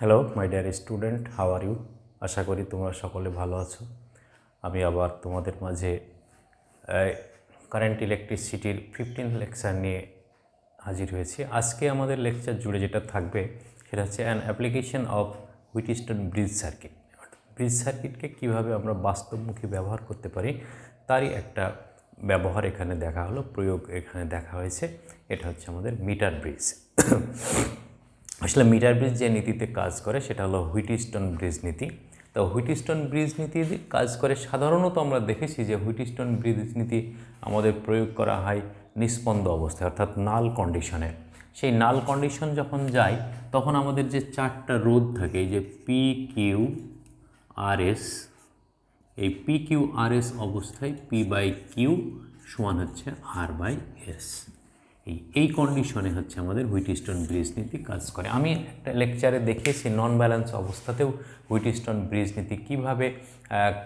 Hello my dear student, how are you? আশা করি তোমরা সকলে ভালো আছো। আমি আবার তোমাদের মাঝে কারেন্ট ইলেকট্রিসিটির 15 লেকচার নিয়ে হাজির হয়েছি। আজকে আমাদের লেকচার জুড়ে যেটা থাকবে সেটা হচ্ছে an application of Wheatstone bridge circuit. Bridge সার্কিটকে কীভাবে আমরা বাস্তবমুখী ব্যবহার করতে পারি তারই একটা ব্যবহার এখানে দেখা হলো, প্রয়োগ এখানে দেখা হয়েছে। এটা হচ্ছে আমাদের মিটার ব্রিজ। আসলে মিটার ব্রিজ যে নীতিতে কাজ করে সেটা হলো হুইটস্টোন ব্রিজ নীতি। তো হুইটস্টোন ব্রিজ নীতি কাজ করে সাধারণত আমরা দেখেছি যে হুইটস্টোন ব্রিজ নীতি আমাদের প্রয়োগ করা হয় নিস্পন্দ অবস্থায়, অর্থাৎ নাল কন্ডিশনে। সেই নাল কন্ডিশন যখন যায় তখন আমাদের যে চারটা রোধ থাকে, এই যে পি কিউ আর এস, এই পি কিউ আর এস অবস্থায় পি বাই কিউ সমান হচ্ছে আর বাই এস। এই কন্ডিশনে হচ্ছে আমাদের হুইটস্টোন ব্রিজ নীতি কাজ করে। আমি একটা লেকচারে দেখিয়েছি নন ব্যালেন্স অবস্থাতেও হুইটস্টোন ব্রিজ নীতি কীভাবে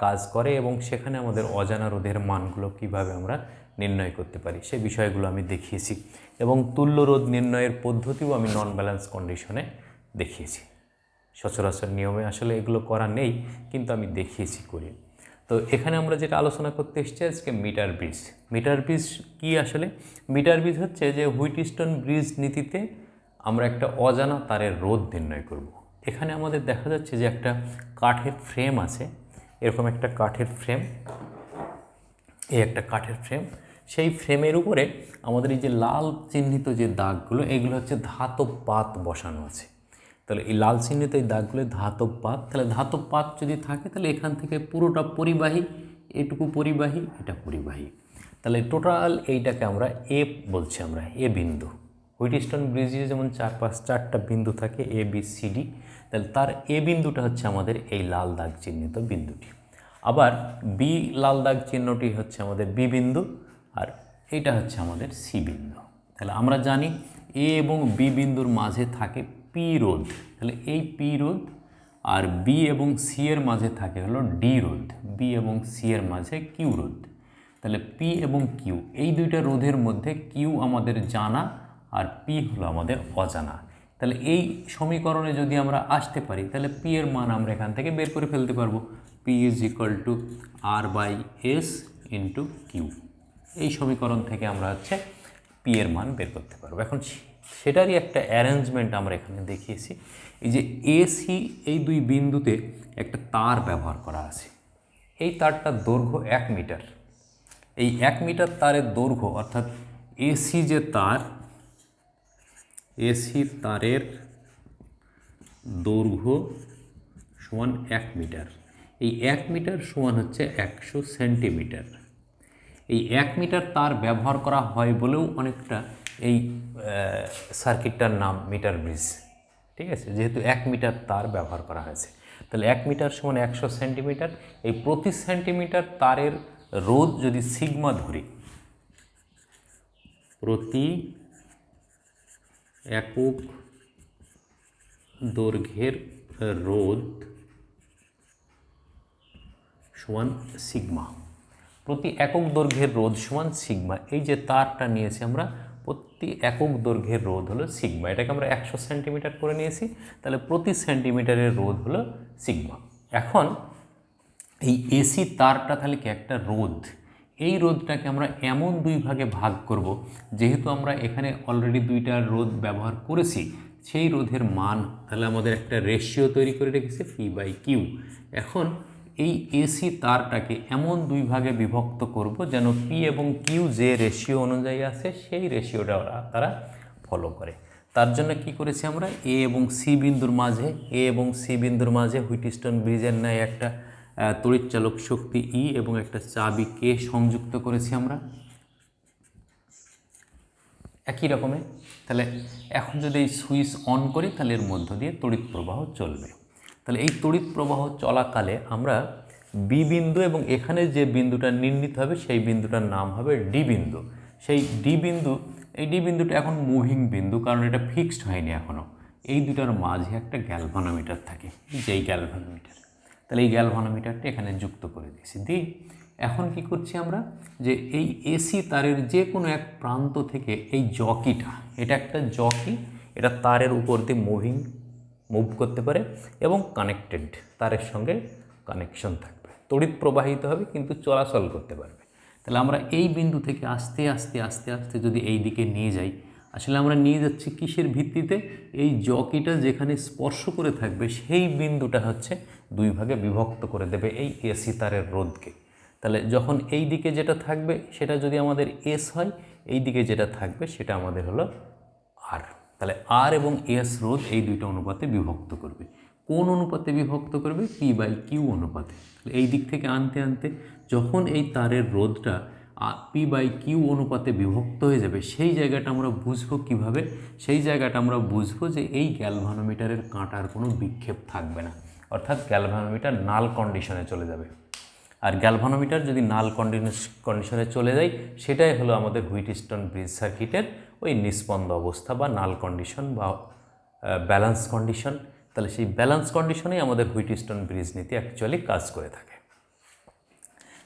কাজ করে এবং সেখানে আমাদের অজানা রোধের মানগুলো কিভাবে আমরা নির্ণয় করতে পারি সে বিষয়গুলো আমি দেখিয়েছি, এবং তুল্য রোধ নির্ণয়ের পদ্ধতিও আমি নন ব্যালেন্স কন্ডিশনে দেখিয়েছি। সচরাচর নিয়মে আসলে এগুলো করা নেই, কিন্তু আমি দেখিয়েছি করে। তো এখানে আমরা যেটা আলোচনা করতে এসেছি আজকে মিটার ব্রিজ। মিটার ব্রিজ কি আসলে? মিটার ব্রিজ হচ্ছে যে হুইটস্টোন ব্রিজ নীতিতে আমরা একটা অজানা তারের রোধ নির্ণয় করব। এখানে আমাদের দেখা যাচ্ছে যে একটা কাঠের ফ্রেম আছে, এরকম একটা কাঠের ফ্রেম, এই একটা কাঠের ফ্রেম। সেই ফ্রেমের উপরে আমাদের এই যে লাল চিহ্নিত যে দাগগুলো, এগুলো হচ্ছে ধাতব পাত বসানো আছে। তাহলে এই লাল চিহ্নিত এই দাগগুলো ধাতব পাত। তাহলে ধাতব পাত যদি থাকে তাহলে এখান থেকে পুরোটা পরিবাহী, এটুকু পরিবাহী, এটা পরিবাহী। তাহলে টোটাল এইটাকে আমরা এ বলছি, আমরা এ বিন্দু। হুইটস্টোন ব্রিজে যেমন চারটা বিন্দু থাকে, এ বি সি ডি, তাহলে তার এ বিন্দুটা হচ্ছে আমাদের এই লাল দাগ চিহ্নিত বিন্দুটি। আবার বি লাল দাগ চিহ্নটি হচ্ছে আমাদের বি বিন্দু, আর এইটা হচ্ছে আমাদের সি বিন্দু। তাহলে আমরা জানি এ এবং বি বিন্দুর মাঝে থাকে পি রোধ, তাহলে এই পি রোধ, আর বি এবং সি এর মাঝে থাকে হলো ডি রোধ, বি এবং সি এর মাঝে কিউ রোধ। তাহলে পি এবং কিউ এই দুইটা রোধের মধ্যে কিউ আমাদের জানা আর পি হলো আমাদের অজানা। তাহলে এই সমীকরণে যদি আমরা আসতে পারি তাহলে পি এর মান আমরা এখান থেকে বের করে ফেলতে পারবো। P is equal to R by S into Q. এই সমীকরণ থেকে আমরা হচ্ছে পি এর মান বের করতে পারবো। এখন সেটারই একটা অ্যারেঞ্জমেন্ট আমরা এখানে দেখিয়েছি। এই যে এসি এই দুই বিন্দুতে একটা তার ব্যবহার করা আছে। এই তারটার দৈর্ঘ্য 1 মিটার। এই 1 মিটার তারের দৈর্ঘ্য, অর্থাৎ এসি যে তার, এসি তারের দৈর্ঘ্য সমান 1 মিটার। এই 1 মিটার সমান হচ্ছে 100 সেন্টিমিটার। এই 1 মিটার তার ব্যবহার করা হয় বলেও অনেকটা এই সার্কিটটার নাম মিটার ব্রিজ। ঠিক আছে, যেহেতু 1 মিটার তার ব্যবহার করা হয়েছে। তাহলে 1 মিটার সমান 100 সেন্টিমিটার। এই প্রতি সেন্টিমিটার তারের রোধ যদি সিগমা ধরি, প্রতি একক দৈর্ঘ্যের রোধ সমান সিগমা। প্রতি একক দৈর্ঘ্যের রোধ সমান সিগমা। এই যে তারটা নিয়েছি আমরা, প্রতি একক দৈর্ঘ্যের রোধ হলো সিগমা। এটাকে আমরা 100 সেন্টিমিটার করে নিয়েছি, তাহলে প্রতি সেন্টিমিটারের রোধ হলো সিগমা। এখন এই এসি তারটা তাহলে কি একটা রোধ, এই রোধটাকে আমরা এমন দুই ভাগে ভাগ করব, যেহেতু আমরা এখানে অলরেডি দুইটা রোধ ব্যবহার করেছি, সেই রোধের মান তাহলে আমাদের একটা রেশিও তৈরি করে রেখেছে পি বাই কিউ। এখন এই এসি তারটাকে এমন দুই ভাগে বিভক্ত করব যেন পি এবং কিউ যে রেশিও অনুযায়ী আছে সেই রেশিওটা তারা ফলো করে। তার জন্য কি করেছি আমরা, এ এবং সি বিন্দুর মাঝে হুইটস্টোন ব্রিজের ন্যায় একটা তড়িৎচালক শক্তি ই এবং একটা চাবি কে সংযুক্ত করেছি আমরা একই রকমের। তাহলে এখন যদি এই সুইচ অন করি তাহলে এর মধ্য দিয়ে তড়িৎ প্রবাহ চলবে। তাহলে এই তড়িৎ প্রবাহ চলাকালে আমরা বি বিন্দু এবং এখানে যে বিন্দুটা নির্ণীত হবে সেই বিন্দুটার নাম হবে ডি বিন্দু। সেই ডি বিন্দু, এই ডি বিন্দুটা এখন মুভিং বিন্দু, কারণ এটা ফিক্সড হয়নি এখনও। এই দুটার মাঝে একটা গ্যালভানোমিটার থাকে, যেই গ্যালভানোমিটার, তাহলে এই গ্যালভানোমিটারটা এখানে যুক্ত করে দিয়েছি। দিই এখন কি করছি আমরা, যে এই এসি তারের যে কোনো এক প্রান্ত থেকে এই জকিটা, এটা একটা জকি, এটা তারের উপর দিয়ে মুভিং মুভ করতে পারে এবং কানেক্টেড, তারের সঙ্গে কানেকশন থাকবে, তড়িৎ প্রবাহিত হবে কিন্তু চলাচল করতে পারবে। তাহলে আমরা এই বিন্দু থেকে আস্তে আস্তে আস্তে আস্তে যদি এই দিকে নিয়ে যাই, আসলে আমরা নিয়ে যাচ্ছি কিসের ভিত্তিতে? এই জকিটা যেখানে স্পর্শ করে থাকবে সেই বিন্দুটা হচ্ছে দুই ভাগে বিভক্ত করে দেবে এই এসি তারের রোধকে। তাহলে যখন এই দিকে যেটা থাকবে সেটা যদি আমাদের এস হয়, এই দিকে যেটা থাকবে সেটা আমাদের হলো আর। তাহলে আর এবং এস রোধ এই দুইটা অনুপাতে বিভক্ত করবে। কোন অনুপাতে বিভক্ত করবে? P/Q অনুপাতে। তাহলে এই দিক থেকে আনতে আনতে যখন এই তারের রোধটা P/Q অনুপাতে বিভক্ত হয়ে যাবে, সেই জায়গাটা আমরা বুঝবো কিভাবে? সেই জায়গাটা আমরা বুঝবো যে এই গ্যালভানোমিটারের কাঁটার কোনো বিক্ষেপ থাকবে না, অর্থাৎ গ্যালভানোমিটার নাল কন্ডিশনে চলে যাবে। আর গ্যালভানোমিটার যদি নাল কন্ডিশনে চলে যায়, সেটাই হলো আমাদের হুইটস্টোন ব্রিজ সার্কিটের ওই নিস্পন্দ অবস্থা বা নাল কন্ডিশন বা ব্যালেন্স কন্ডিশন। তাহলে সেই ব্যালেন্স কন্ডিশনেই আমাদের হুইটস্টোন ব্রিজ নীতি অ্যাকচুয়ালি কাজ করে থাকে।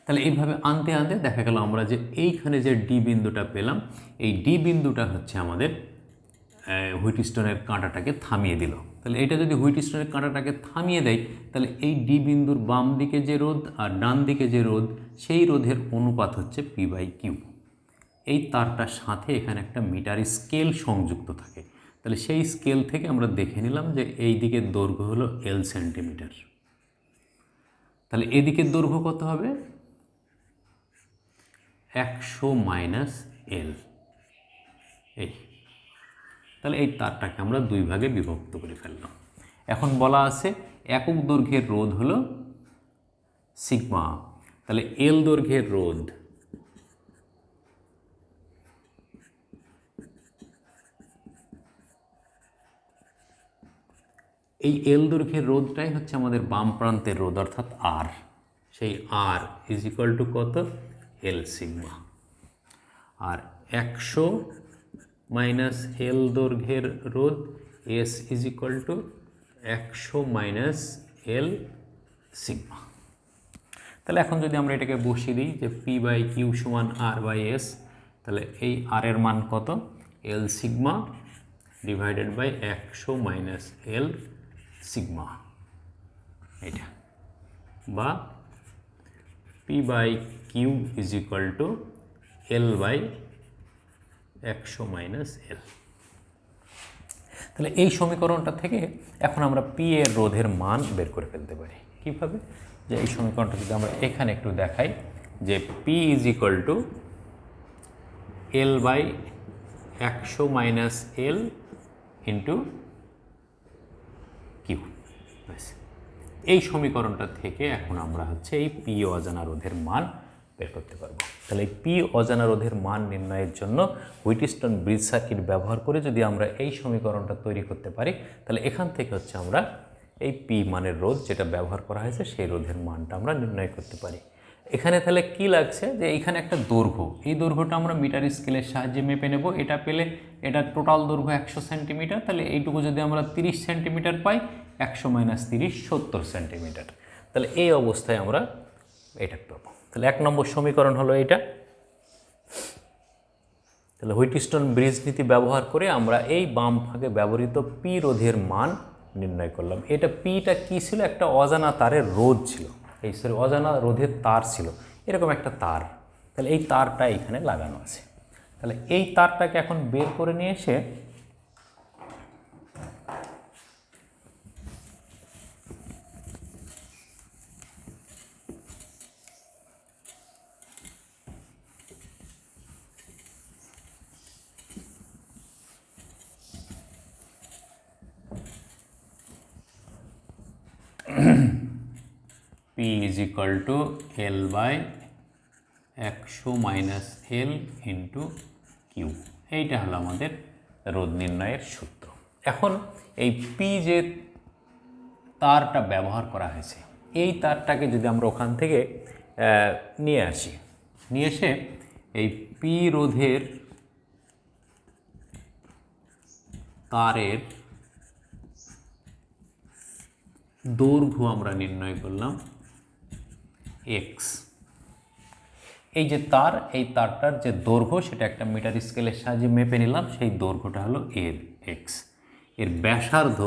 তাহলে এইভাবে আনতে আনতে দেখা গেল আমরা যে এইখানে যে ডি বিন্দুটা পেলাম, এই ডি বিন্দুটা হচ্ছে আমাদের হুইটস্টোনের কাঁটাটাকে থামিয়ে দিল। তাহলে এটা যদি হুইটস্টোনের কাঁটাটাকে থামিয়ে দেয়, তাহলে এই ডি বিন্দুর বাম দিকে যে রোধ আর ডান দিকে যে রোধ, সেই রোধের অনুপাত হচ্ছে P/Q। এই তারটার সাথে এখানে একটা মিটার স্কেল সংযুক্ত থাকে। তাহলে সেই স্কেল থেকে আমরা দেখে নিলাম যে এই দিকের দৈর্ঘ্য হলো L সেন্টিমিটার। তাহলে এদিকের দৈর্ঘ্য কত হবে? 100 - L। এই তাহলে এই তারটাকে আমরা দুই ভাগে বিভক্ত করে ফেললাম। এখন বলা আছে একক দৈর্ঘ্যের রোধ হলো সিগমা। তাহলে এল দৈর্ঘ্যের রোধ এই এল দৈর্ঘ্যের রোধটাই হচ্ছে আমাদের বাম প্রান্তের রোধ, অর্থাৎ আর। সেই আর ইজ ইকুয়াল টু কত? এল সিগমা। আর 100 - L দৈর্ঘ্যের রোধ S is equal to 100 - L sigma. তাহলে এখন যদি আমরা এটাকে বসিয়ে দিই যে P/Q সমান R/S, তাহলে এই আর এর মান কত? L sigma divided by 100 - L sigma, এটা, বা P/Q is equal to L/100 - L। তাহলে এই সমীকরণটা থেকে এখন আমরা P এর রোধের মান বের করে ফেলতে পারি। কীভাবে? যে এই সমীকরণটা যদি আমরা এখানে একটু দেখাই যে P is equal to L/100 - L into Q. এই সমীকরণটা থেকে এখন আমরা হচ্ছে এই P অজানা রোধের মান বের করতে পারবো। তাহলে এই P অজানা রোধের মান নির্ণয়ের জন্য হুইটস্টোন ব্রিজ সার্কিট ব্যবহার করে যদি আমরা এই সমীকরণটা তৈরি করতে পারি, তাহলে এখান থেকে হচ্ছে আমরা এই P মানের রোধ যেটা ব্যবহার করা হয়েছে সেই রোধের মানটা আমরা নির্ণয় করতে পারি। এখানে তাহলে কি লাগছে যে এইখানে একটা দৈর্ঘ্য, এই দৈর্ঘ্যটা আমরা মিটার স্কেলের সাহায্যে মেপে নেব। এটা পেলে এটা টোটাল দৈর্ঘ্য 100 সেন্টিমিটার, তাহলে এইটুকু যদি আমরা 30 সেন্টিমিটার পাই, 100 - 30 70 সেন্টিমিটার। তাহলে এই অবস্থায় আমরা এটা পাবো। তাহলে 1 নম্বর সমীকরণ হলো এটা। তাহলে হুইটস্টোন ব্রিজ নীতি ব্যবহার করে আমরা এই বাম ভাগে ব্যবহৃত পি রোধের মান নির্ণয় করলাম। এটা পিটা কী ছিল? একটা অজানা তারের রোধ ছিল, এই সরি অজানা রোধের তার ছিল, এরকম একটা তার। তাহলে এই তারটা এখানে লাগানো আছে। তাহলে এই তারটাকে এখন বের করে নিয়ে এসে P is equal to L/100 - L into Q. এইটা হলো আমাদের রোধ নির্ণয়ের সূত্র। এখন এই P যে তারটা ব্যবহার করা হয়েছে, এই তারটাকে যদি আমরা ওখান থেকে নিয়ে আসি, নিয়ে এসে এই P রোধের তারের দৈর্ঘ্য আমরা নির্ণয় করলাম এক্স। এই যে তার, এই তারটার যে দৈর্ঘ্য সেটা একটা মিটার স্কেলের সাহায্যে মেপে নিলাম, সেই দৈর্ঘ্যটা হলো এর এক্স। এর ব্যাসার্ধ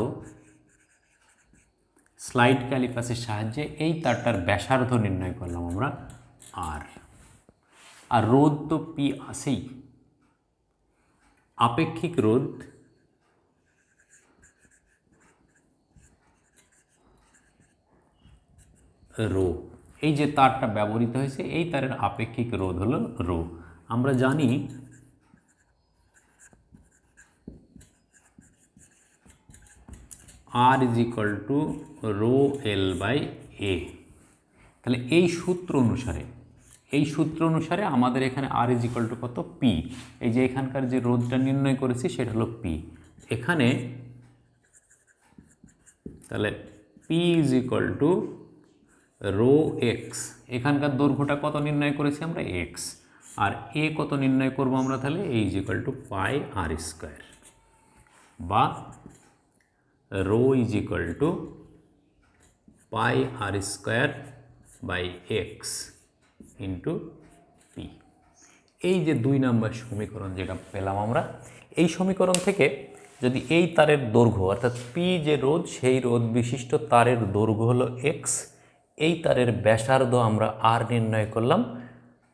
স্লাইড ক্যালিপাসের সাহায্যে এই তারটার ব্যাসার্ধ নির্ণয় করলাম আমরা আর রোধ তো পি আসেই, আপেক্ষিক রোধ রো, এই যে তারটা ব্যবহৃত হয়েছে এই তারের আপেক্ষিক রোধ হলো রো। আমরা জানি R is equal to rho L by A. তাহলে এই সূত্র অনুসারে আমাদের এখানে R ইজ ইকুয়াল টু কত, পি। এই যে এখানকার যে রোধটা নির্ণয় করেছি সেটা হলো পি। এখানে তাহলে P is equal to rho X, এখানকার দৈর্ঘ্যটা কত নির্ণয় করেছি আমরা, এক্স। আর এ কত নির্ণয় করব আমরা, তাহলে A is equal to pi r square, বা rho is equal to pi r square by x into P. এই যে 2 নম্বর সমীকরণ যেটা পেলাম আমরা, এই সমীকরণ থেকে যদি এই তারের দৈর্ঘ্য অর্থাৎ পি যে রোধ, সেই রোধ বিশিষ্ট তারের দৈর্ঘ্য হলো এক্স, এই তারের ব্যাসার্ধ আমরা আর নির্ণয় করলাম।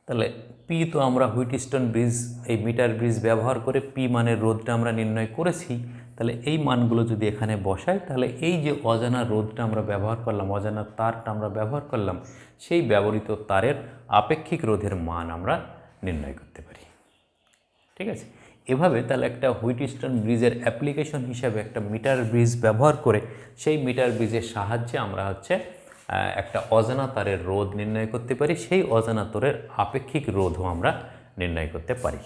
তাহলে পি তো আমরা হুইটস্টোন ব্রিজ, এই মিটার ব্রিজ ব্যবহার করে পি মানের রোধটা আমরা নির্ণয় করেছি। তাহলে এই মানগুলো যদি এখানে বসাই, তাহলে এই যে অজানা রোধটা আমরা ব্যবহার করলাম, অজানা তারটা আমরা ব্যবহার করলাম, সেই ব্যবহৃত তারের আপেক্ষিক রোধের মান আমরা নির্ণয় করতে পারি। ঠিক আছে, এভাবে তাহলে একটা হুইটস্টোন ব্রিজের অ্যাপ্লিকেশন হিসাবে একটা মিটার ব্রিজ ব্যবহার করে সেই মিটার ব্রিজের সাহায্যে আমরা একটা অজানা তারের রোধ নির্ণয় করতে পারি, সেই অজানা তারের আপেক্ষিক রোধও আমরা নির্ণয় করতে পারি।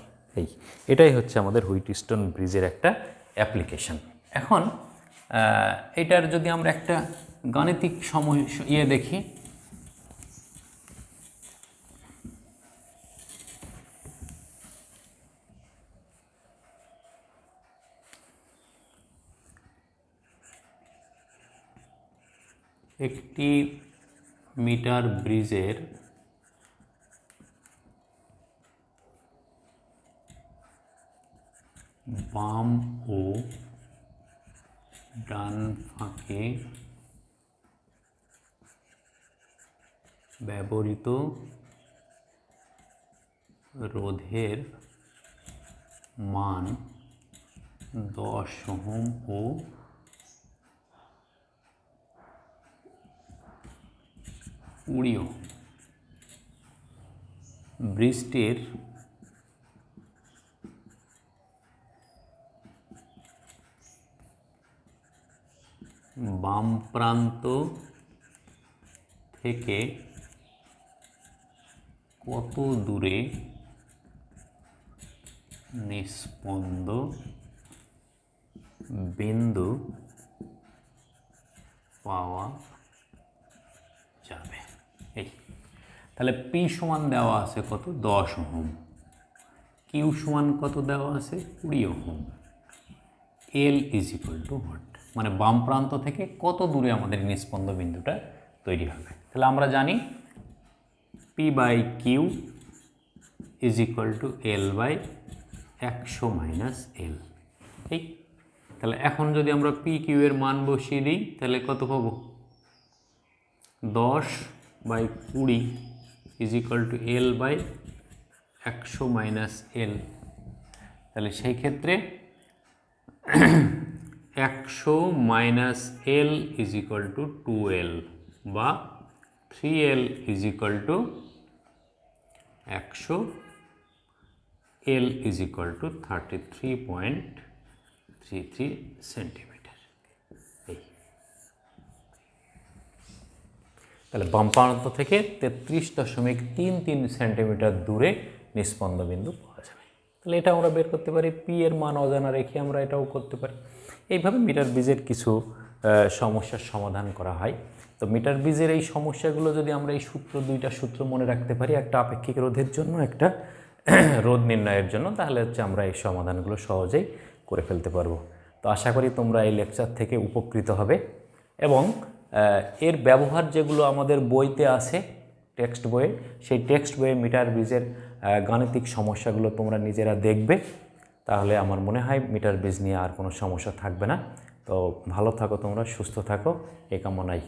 এটাই হচ্ছে আমাদের হুইটস্টোন ব্রিজের একটা অ্যাপ্লিকেশন। এখন এটার যদি আমরা একটা গাণিতিক দেখি, একটি মিটার ব্রিজের বাম ও ডান ফাঁকে ব্যবহৃত রোধের মান 10 ওহম ও 20 ওহম। ব্রিজটির বাম প্রান্ত থেকে কত দূরে নিস্পন্দ বিন্দু পাওয়া যাবে। এই তাহলে পি সমান দেওয়া আছে কত, 10 ওহম, কিউ সমান কত দেওয়া আছে, 20 ohm, L is equal two what, মানে বাম প্রান্ত থেকে কত দূরে আমাদের নিস্পন্দ বিন্দুটা তৈরি হবে। তাহলে আমরা জানি P by Q is equal to L by 100 minus L. ঠিক, তাহলে এখন যদি আমরা পি কিউ এর মান বসিয়ে দিই, তাহলে কত পাবো, 10 by 20 is equal to L by 100 minus L. তাহলে সেই ক্ষেত্রে 100 minus L is equal to 2L, বা 3L is equal to 100, L is equal to 33.33 centimetre. এই তাহলে বাম প্রান্ত থেকে 33.33 সেন্টিমিটার দূরে নিস্পন্দ বিন্দু পাওয়া যাবে। তাহলে এটা আমরা বের করতে পারি, পি এর মান অজানা রেখে আমরা এটাও করতে পারি। এইভাবে মিটার ব্রিজের কিছু সমস্যার সমাধান করা হয়। তো মিটার ব্রিজের এই সমস্যাগুলো যদি আমরা এই দুইটা সূত্র মনে রাখতে পারি, একটা আপেক্ষিক রোধের জন্য, একটা রোধ নির্ণয়ের জন্য, তাহলে আমরা এই সমাধানগুলো সহজেই করে ফেলতে পারবো। তো আশা করি তোমরা এই লেকচার থেকে উপকৃত হবে এবং এর ব্যবহার যেগুলো আমাদের বইতে আছে, টেক্সট বইয়ে, সেই টেক্সট বইয়ে মিটার ব্রিজের গাণিতিক সমস্যাগুলো তোমরা নিজেরা দেখবে, তাহলে আমার মনে হয় মিটার ব্রিজ নিয়ে আর কোনো সমস্যা থাকবে না। তো ভালো থাকো তোমরা, সুস্থ থাকো, এই কামনাই।